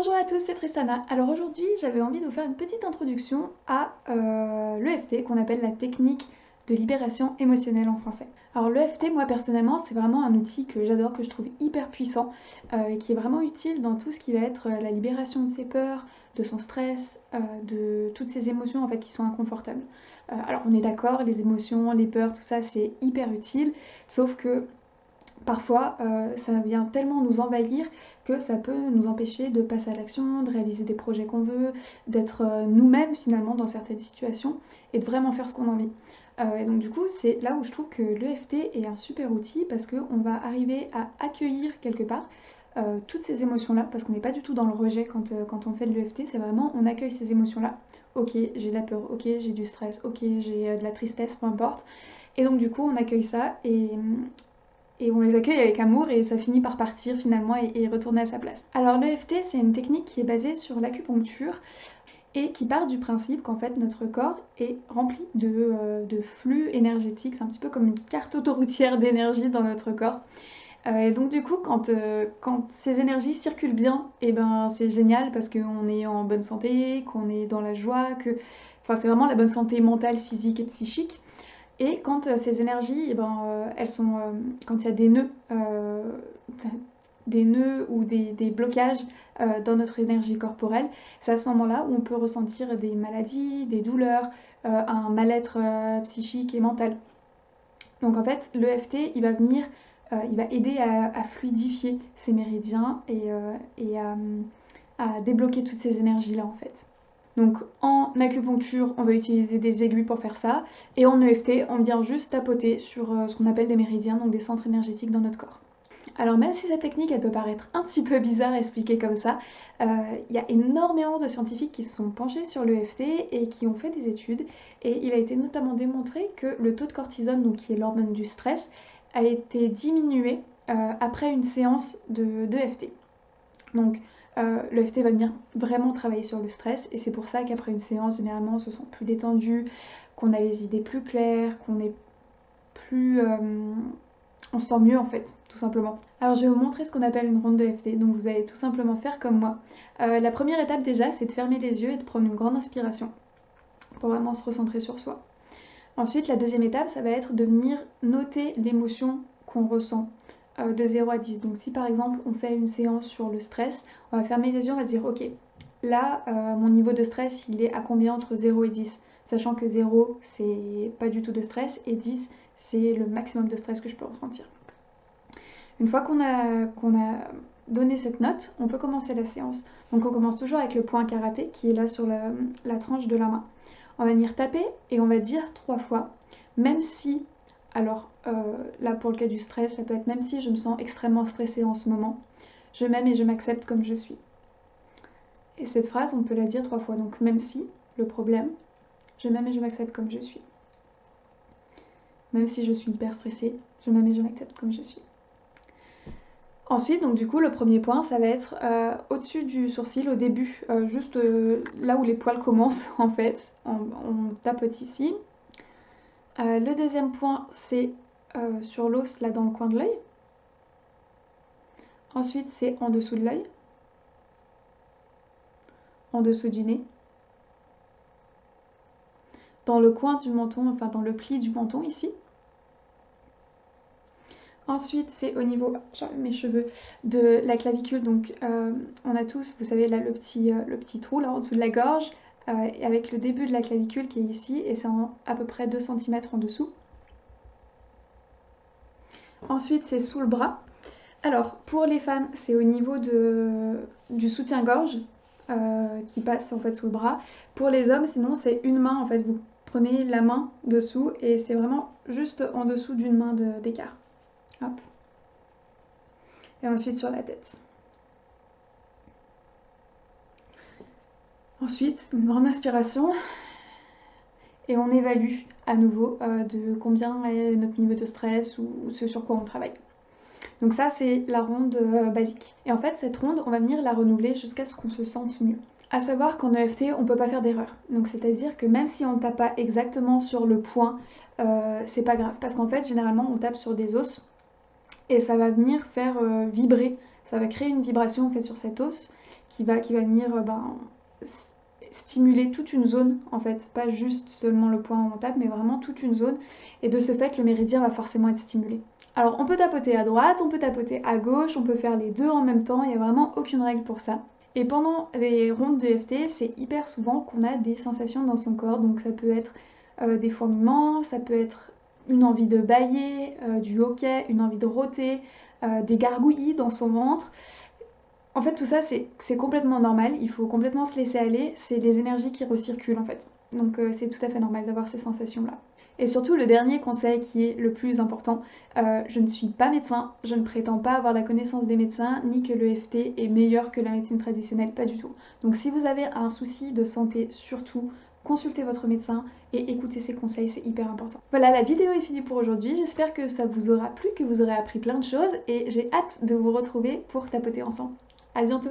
Bonjour à tous, c'est Tristana. Alors aujourd'hui, j'avais envie de vous faire une petite introduction à l'EFT, qu'on appelle la technique de libération émotionnelle en français. Alors l'EFT, moi personnellement, c'est vraiment un outil que j'adore, que je trouve hyper puissant, et qui est vraiment utile dans tout ce qui va être la libération de ses peurs, de son stress, de toutes ces émotions en fait qui sont inconfortables. Alors on est d'accord, les émotions, les peurs, tout ça, c'est hyper utile, sauf que parfois, ça vient tellement nous envahir que ça peut nous empêcher de passer à l'action, de réaliser des projets qu'on veut, d'être nous-mêmes finalement dans certaines situations et de vraiment faire ce qu'on a envie. Et donc du coup, c'est là où je trouve que l'EFT est un super outil parce qu'on va arriver à accueillir quelque part toutes ces émotions-là, parce qu'on n'est pas du tout dans le rejet quand on fait de l'EFT, c'est vraiment on accueille ces émotions-là. Ok, j'ai de la peur, ok, j'ai du stress, ok, j'ai de la tristesse, peu importe. Et donc du coup, on accueille ça et on les accueille avec amour et ça finit par partir finalement et retourner à sa place. Alors l'EFT, c'est une technique qui est basée sur l'acupuncture et qui part du principe qu'en fait notre corps est rempli de flux énergétiques, c'est un petit peu comme une carte autoroutière d'énergie dans notre corps. Et donc du coup quand ces énergies circulent bien, et ben c'est génial parce qu'on est en bonne santé, qu'on est dans la joie, enfin c'est vraiment la bonne santé mentale, physique et psychique. Et quand ces énergies, eh ben, elles sont, quand il y a des nœuds ou des blocages dans notre énergie corporelle, c'est à ce moment-là où on peut ressentir des maladies, des douleurs, un mal-être psychique et mental. Donc en fait, l'EFT, il va venir, il va aider à fluidifier ces méridiens et à débloquer toutes ces énergies-là en fait. Donc en acupuncture, on va utiliser des aiguilles pour faire ça, et en EFT, on vient juste tapoter sur ce qu'on appelle des méridiens, donc des centres énergétiques dans notre corps. Alors même si cette technique, elle peut paraître un petit peu bizarre expliquée comme ça, il y a énormément de scientifiques qui se sont penchés sur l'EFT et qui ont fait des études, et il a été notamment démontré que le taux de cortisone, donc qui est l'hormone du stress, a été diminué après une séance d'EFT. Donc l'EFT va venir vraiment travailler sur le stress et c'est pour ça qu'après une séance, généralement, on se sent plus détendu, qu'on a les idées plus claires, qu'on est plus... on se sent mieux en fait, tout simplement. Alors je vais vous montrer ce qu'on appelle une ronde de FT, donc vous allez tout simplement faire comme moi. La première étape déjà, c'est de fermer les yeux et de prendre une grande inspiration pour vraiment se recentrer sur soi. Ensuite, la deuxième étape, ça va être de venir noter l'émotion qu'on ressent de 0 à 10. Donc si par exemple on fait une séance sur le stress, on va fermer les yeux, on va se dire ok, là mon niveau de stress il est à combien entre 0 et 10, sachant que 0 c'est pas du tout de stress et 10 c'est le maximum de stress que je peux ressentir. Une fois qu'on a donné cette note, on peut commencer la séance. Donc on commence toujours avec le point karaté qui est là sur la tranche de la main. On va venir taper et on va dire 3 fois, même si, alors là pour le cas du stress, ça peut être même si je me sens extrêmement stressée en ce moment, je m'aime et je m'accepte comme je suis. Et cette phrase, on peut la dire 3 fois, donc même si, le problème, je m'aime et je m'accepte comme je suis. Même si je suis hyper stressée, je m'aime et je m'accepte comme je suis. Ensuite, donc du coup, le premier point, ça va être au-dessus du sourcil, au début, juste là où les poils commencent en fait. On tapote ici. Le deuxième point, c'est sur l'os, là dans le coin de l'œil. Ensuite, c'est en dessous de l'œil, en dessous du nez, dans le coin du menton, enfin dans le pli du menton ici. Ensuite, c'est au niveau, j'enlève mes cheveux, de la clavicule. Donc, on a tous, vous savez, là, le petit trou, là, en dessous de la gorge, avec le début de la clavicule qui est ici, et c'est à peu près 2 cm en dessous. Ensuite, c'est sous le bras. Alors, pour les femmes, c'est au niveau du soutien-gorge, qui passe, en fait, sous le bras. Pour les hommes, sinon, c'est une main, en fait, vous prenez la main dessous, et c'est vraiment juste en dessous d'une main d'écart. Hop. Et ensuite sur la tête. Ensuite, une grande inspiration et on évalue à nouveau de combien est notre niveau de stress ou ce sur quoi on travaille. Donc ça, c'est la ronde basique. Et en fait, cette ronde, on va venir la renouveler jusqu'à ce qu'on se sente mieux. À savoir qu'en EFT, on ne peut pas faire d'erreur. Donc c'est-à-dire que même si on ne tape pas exactement sur le point, c'est pas grave. Parce qu'en fait, généralement, on tape sur des os et ça va venir faire vibrer. Ça va créer une vibration en fait sur cet os qui va venir stimuler toute une zone en fait, pas juste seulement le point où on tape, mais vraiment toute une zone. Et de ce fait, le méridien va forcément être stimulé. Alors on peut tapoter à droite, on peut tapoter à gauche, on peut faire les deux en même temps, il n'y a vraiment aucune règle pour ça. Et pendant les rondes de EFT, c'est hyper souvent qu'on a des sensations dans son corps, donc ça peut être des fourmillements, ça peut être une envie de bâiller, du hoquet, une envie de rôter, des gargouillis dans son ventre. En fait, tout ça, c'est complètement normal, il faut complètement se laisser aller, c'est des énergies qui recirculent en fait. Donc c'est tout à fait normal d'avoir ces sensations-là. Et surtout, le dernier conseil qui est le plus important, je ne suis pas médecin, je ne prétends pas avoir la connaissance des médecins, ni que l'EFT est meilleur que la médecine traditionnelle, pas du tout. Donc si vous avez un souci de santé, surtout, consultez votre médecin et écoutez ses conseils, c'est hyper important. Voilà, la vidéo est finie pour aujourd'hui, j'espère que ça vous aura plu, que vous aurez appris plein de choses, et j'ai hâte de vous retrouver pour tapoter ensemble. À bientôt!